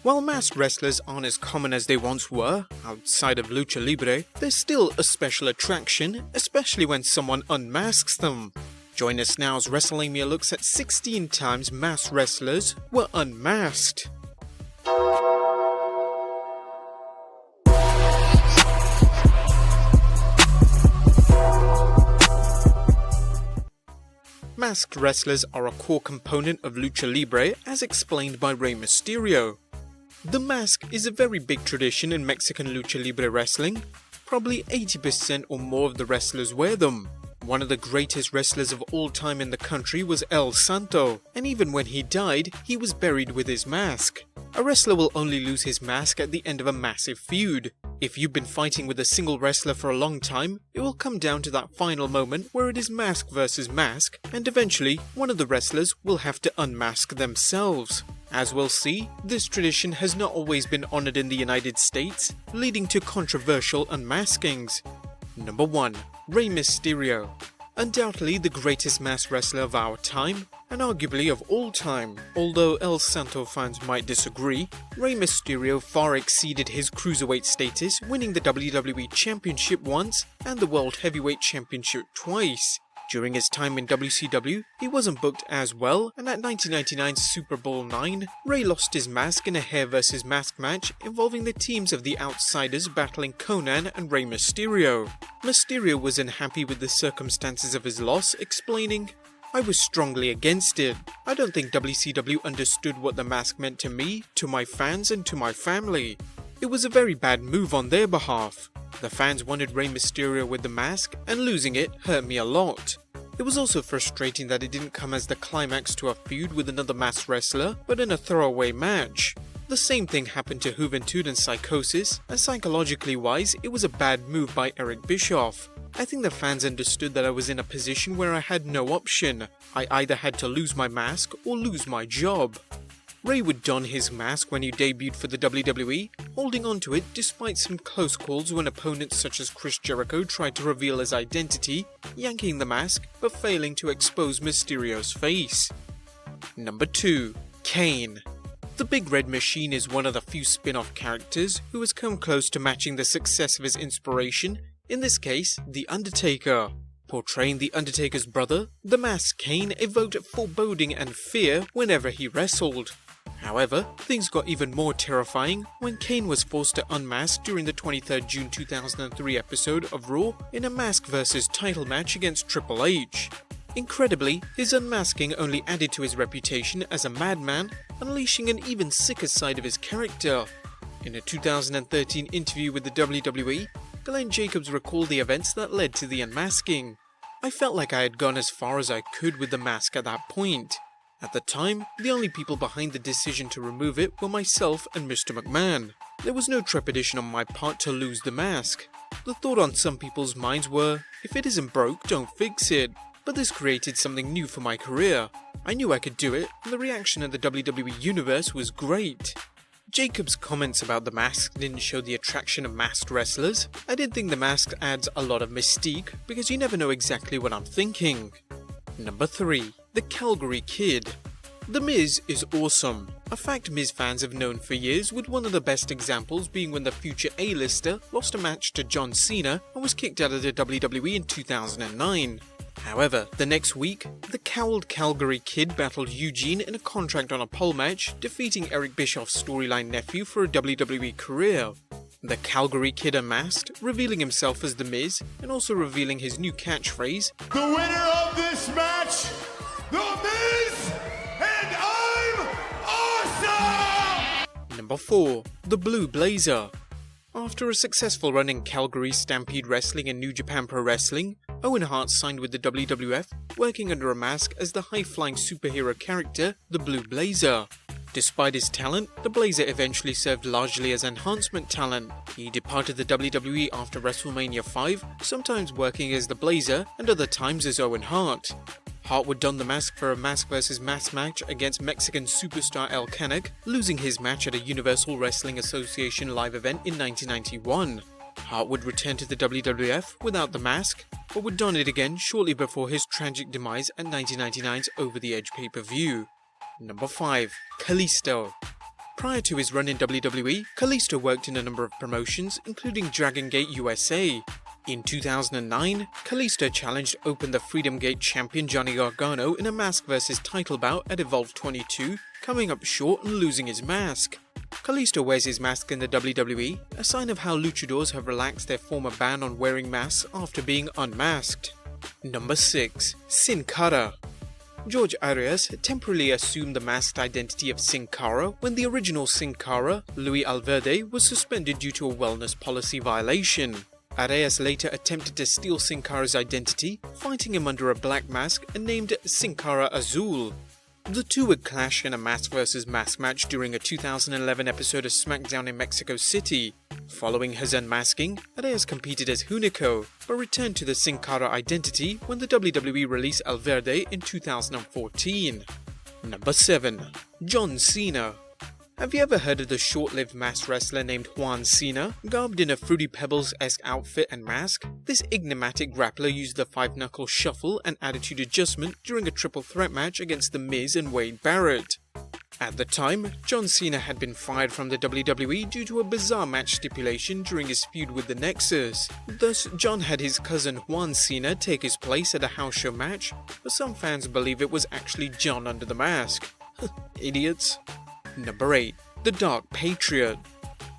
While masked wrestlers aren't as common as they once were, outside of lucha libre, there's still a special attraction, especially when someone unmasks them. Join us now as WrestleMania looks at 16 times masked wrestlers were unmasked. Masked wrestlers are a core component of lucha libre as explained by Rey Mysterio. The mask is a very big tradition in Mexican lucha libre wrestling. Probably 80% or more of the wrestlers wear them. One of the greatest wrestlers of all time in the country was El Santo, and even when he died, he was buried with his mask. A wrestler will only lose his mask at the end of a massive feud. If you've been fighting with a single wrestler for a long time, it will come down to that final moment where it is mask versus mask, and eventually, one of the wrestlers will have to unmask themselves. As we'll see, this tradition has not always been honored in the United States, leading to controversial unmaskings. Number 1. Rey Mysterio. Undoubtedly the greatest masked wrestler of our time, and arguably of all time. Although El Santo fans might disagree, Rey Mysterio far exceeded his cruiserweight status, winning the WWE Championship once and the World Heavyweight Championship twice. During his time in WCW, he wasn't booked as well, and at 1999's Super Bowl IX, Rey lost his mask in a hair versus mask match involving the teams of the Outsiders battling Conan and Rey Mysterio. Mysterio was unhappy with the circumstances of his loss, explaining, "I was strongly against it. I don't think WCW understood what the mask meant to me, to my fans and to my family. It was a very bad move on their behalf. The fans wanted Rey Mysterio with the mask, and losing it hurt me a lot. It was also frustrating that it didn't come as the climax to a feud with another masked wrestler, but in a throwaway match. The same thing happened to Juventud and Psychosis, and psychologically wise, it was a bad move by Eric Bischoff. I think the fans understood that I was in a position where I had no option. I either had to lose my mask or lose my job." Rey would don his mask when he debuted for the WWE, holding onto it despite some close calls when opponents such as Chris Jericho tried to reveal his identity, yanking the mask but failing to expose Mysterio's face. Number 2. Kane. The Big Red Machine is one of the few spin-off characters who has come close to matching the success of his inspiration, in this case, The Undertaker. Portraying The Undertaker's brother, the masked Kane evoked foreboding and fear whenever he wrestled. However, things got even more terrifying when Kane was forced to unmask during the 23rd June 2003 episode of Raw in a mask versus title match against Triple H. Incredibly, his unmasking only added to his reputation as a madman, unleashing an even sicker side of his character. In a 2013 interview with the WWE, Glenn Jacobs recalled the events that led to the unmasking. "I felt like I had gone as far as I could with the mask at that point. At the time, the only people behind the decision to remove it were myself and Mr. McMahon. There was no trepidation on my part to lose the mask. The thought on some people's minds were, if it isn't broke, don't fix it. But this created something new for my career. I knew I could do it, and the reaction in the WWE universe was great." Jacobs' comments about the mask didn't show the attraction of masked wrestlers. "I did think the mask adds a lot of mystique, because you never know exactly what I'm thinking." Number 3. The Calgary Kid. The Miz is awesome, a fact Miz fans have known for years, with one of the best examples being when the future A-lister lost a match to John Cena and was kicked out of the WWE in 2009. However, the next week, the cowled Calgary Kid battled Eugene in a contract on a pole match, defeating Eric Bischoff's storyline nephew for a WWE career. The Calgary Kid unmasked, revealing himself as The Miz, and also revealing his new catchphrase, "The winner of this match, The Miz, and I'm awesome!" Number 4. The Blue Blazer. After a successful run in Calgary Stampede Wrestling and New Japan Pro Wrestling, Owen Hart signed with the WWF, working under a mask as the high-flying superhero character, the Blue Blazer. Despite his talent, the Blazer eventually served largely as enhancement talent. He departed the WWE after WrestleMania 5, sometimes working as the Blazer and other times as Owen Hart. Hart would don the mask for a mask versus mask match against Mexican superstar El Canek, losing his match at a Universal Wrestling Association live event in 1991. Hart would return to the WWF without the mask, but would don it again shortly before his tragic demise at 1999's Over the Edge pay-per-view. Number 5. Kalisto. Prior to his run in WWE, Kalisto worked in a number of promotions, including Dragon Gate USA. In 2009, Kalisto challenged Open the Freedom Gate champion Johnny Gargano in a mask vs title bout at Evolve 22, coming up short and losing his mask. Kalisto wears his mask in the WWE, a sign of how luchadors have relaxed their former ban on wearing masks after being unmasked. Number 6. Sin Cara. George Arias temporarily assumed the masked identity of Sin Cara when the original Sin Cara, Luis Alverde, was suspended due to a wellness policy violation. Arias later attempted to steal Sin Cara's identity, fighting him under a black mask and named Sin Cara Azul. The two would clash in a mask vs mask match during a 2011 episode of SmackDown in Mexico City. Following his unmasking, Arias competed as Hunico, but returned to the Sin Cara identity when the WWE released Alverde in 2014. Number 7. John Cena. Have you ever heard of the short-lived masked wrestler named Juan Cena, garbed in a Fruity Pebbles-esque outfit and mask? This enigmatic grappler used the 5-knuckle shuffle and attitude adjustment during a triple threat match against The Miz and Wade Barrett. At the time, John Cena had been fired from the WWE due to a bizarre match stipulation during his feud with the Nexus. Thus, John had his cousin Juan Cena take his place at a house show match, but some fans believe it was actually John under the mask. Idiots. Number 8. The Dark Patriot.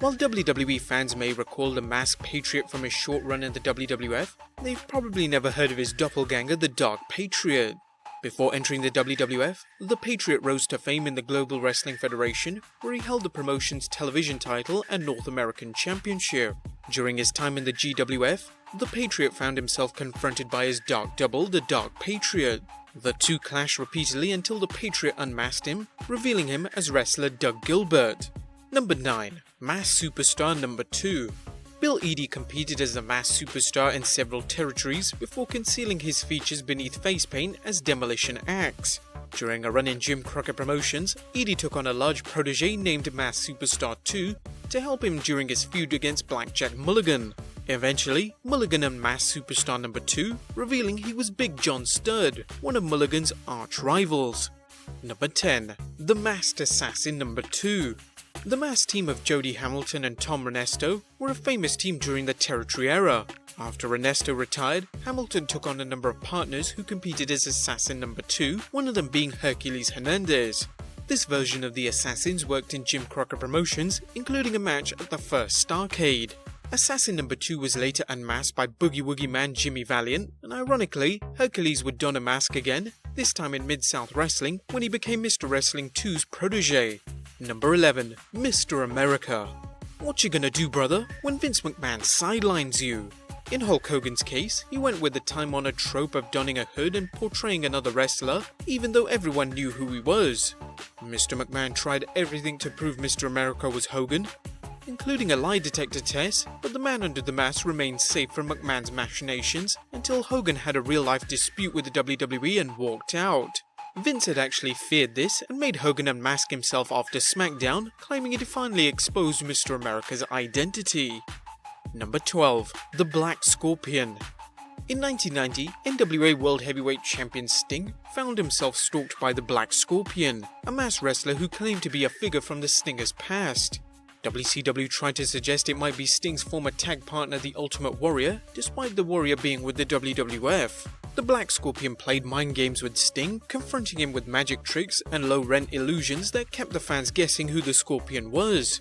While WWE fans may recall the Masked Patriot from his short run in the WWF, they've probably never heard of his doppelganger, the Dark Patriot. Before entering the WWF, the Patriot rose to fame in the Global Wrestling Federation, where he held the promotion's television title and North American Championship. During his time in the GWF, the Patriot found himself confronted by his dark double, the Dark Patriot. The two clashed repeatedly until the Patriot unmasked him, revealing him as wrestler Doug Gilbert. Number 9. Masked Superstar Number 2. Bill Eadie competed as a masked superstar in several territories before concealing his features beneath face paint as Demolition Axe. During a run in Jim Crockett Promotions, Eadie took on a large protege named Masked Superstar 2 to help him during his feud against Blackjack Mulligan. Eventually, Mulligan unmasked Superstar Number 2, revealing he was Big John Studd, one of Mulligan's arch-rivals. Number 10. The Masked Assassin Number 2. The masked team of Jody Hamilton and Tom Renesto were a famous team during the Territory era. After Renesto retired, Hamilton took on a number of partners who competed as Assassin Number 2, one of them being Hercules Hernandez. This version of the Assassins worked in Jim Crockett Promotions, including a match at the first Starrcade. Assassin Number 2 was later unmasked by Boogie Woogie Man Jimmy Valiant, and ironically, Hercules would don a mask again, this time in Mid-South Wrestling, when he became Mr. Wrestling 2's protege. Number 11. Mr. America. What you gonna do, brother, when Vince McMahon sidelines you? In Hulk Hogan's case, he went with the time-honored trope of donning a hood and portraying another wrestler, even though everyone knew who he was. Mr. McMahon tried everything to prove Mr. America was Hogan, including a lie detector test, but the man under the mask remained safe from McMahon's machinations until Hogan had a real-life dispute with the WWE and walked out. Vince had actually feared this and made Hogan unmask himself after SmackDown, claiming it finally exposed Mr. America's identity. Number 12. The Black Scorpion. In 1990, NWA World Heavyweight Champion Sting found himself stalked by the Black Scorpion, a masked wrestler who claimed to be a figure from the Stinger's past. WCW tried to suggest it might be Sting's former tag partner the Ultimate Warrior, despite the Warrior being with the WWF. The Black Scorpion played mind games with Sting, confronting him with magic tricks and low-rent illusions that kept the fans guessing who the Scorpion was.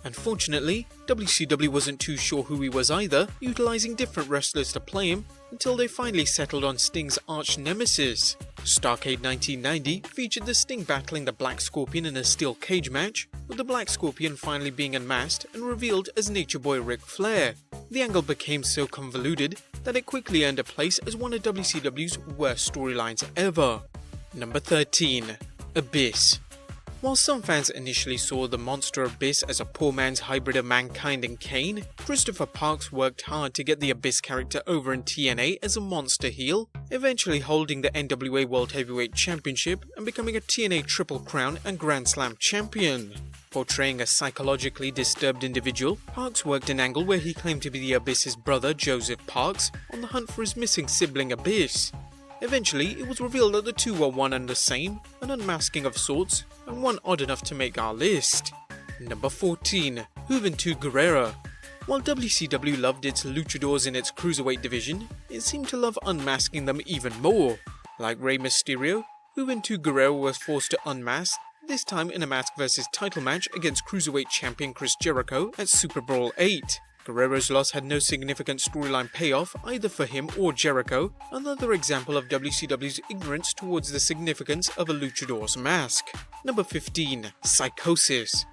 Unfortunately, WCW wasn't too sure who he was either, utilizing different wrestlers to play him, until they finally settled on Sting's arch-nemesis. Starrcade 1990 featured the Sting battling the Black Scorpion in a steel cage match, with the Black Scorpion finally being unmasked and revealed as Nature Boy Ric Flair. The angle became so convoluted that it quickly earned a place as one of WCW's worst storylines ever. Number 13. Abyss. While some fans initially saw the monster Abyss as a poor man's hybrid of Mankind and Kane, Christopher Parks worked hard to get the Abyss character over in TNA as a monster heel, eventually holding the NWA World Heavyweight Championship and becoming a TNA Triple Crown and Grand Slam champion. Portraying a psychologically disturbed individual, Parks worked an angle where he claimed to be the Abyss's brother Joseph Parks on the hunt for his missing sibling Abyss. Eventually, it was revealed that the two were one and the same, an unmasking of sorts, and one odd enough to make our list. Number 14. Juventud Guerrera. While WCW loved its luchadors in its cruiserweight division, it seemed to love unmasking them even more. Like Rey Mysterio, Juventud Guerrera was forced to unmask, this time in a mask versus title match against cruiserweight champion Chris Jericho at Super Brawl 8. Guerrero's loss had no significant storyline payoff either for him or Jericho, another example of WCW's ignorance towards the significance of a luchador's mask. Number 15. Psychosis.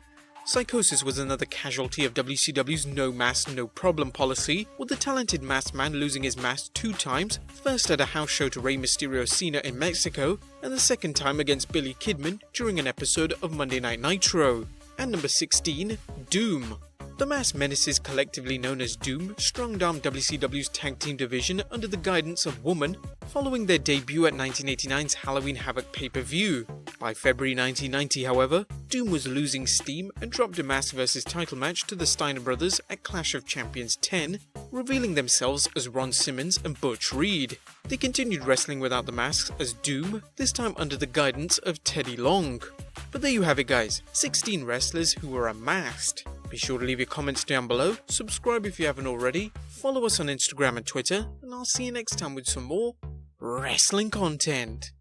Psychosis was another casualty of WCW's no mask, no problem policy, with the talented masked man losing his mask 2 times, first at a house show to Rey Mysterio Cena in Mexico, and the second time against Billy Kidman during an episode of Monday Night Nitro. And number 16, Doom. The masked menaces collectively known as Doom strong-armed WCW's tag team division under the guidance of Woman following their debut at 1989's Halloween Havoc pay-per-view. By February 1990, however, Doom was losing steam and dropped a mask versus title match to the Steiner brothers at Clash of Champions 10, revealing themselves as Ron Simmons and Butch Reed. They continued wrestling without the masks as Doom, this time under the guidance of Teddy Long. But there you have it guys, 16 wrestlers who were unmasked. Be sure to leave your comments down below, subscribe if you haven't already, follow us on Instagram and Twitter, and I'll see you next time with some more wrestling content.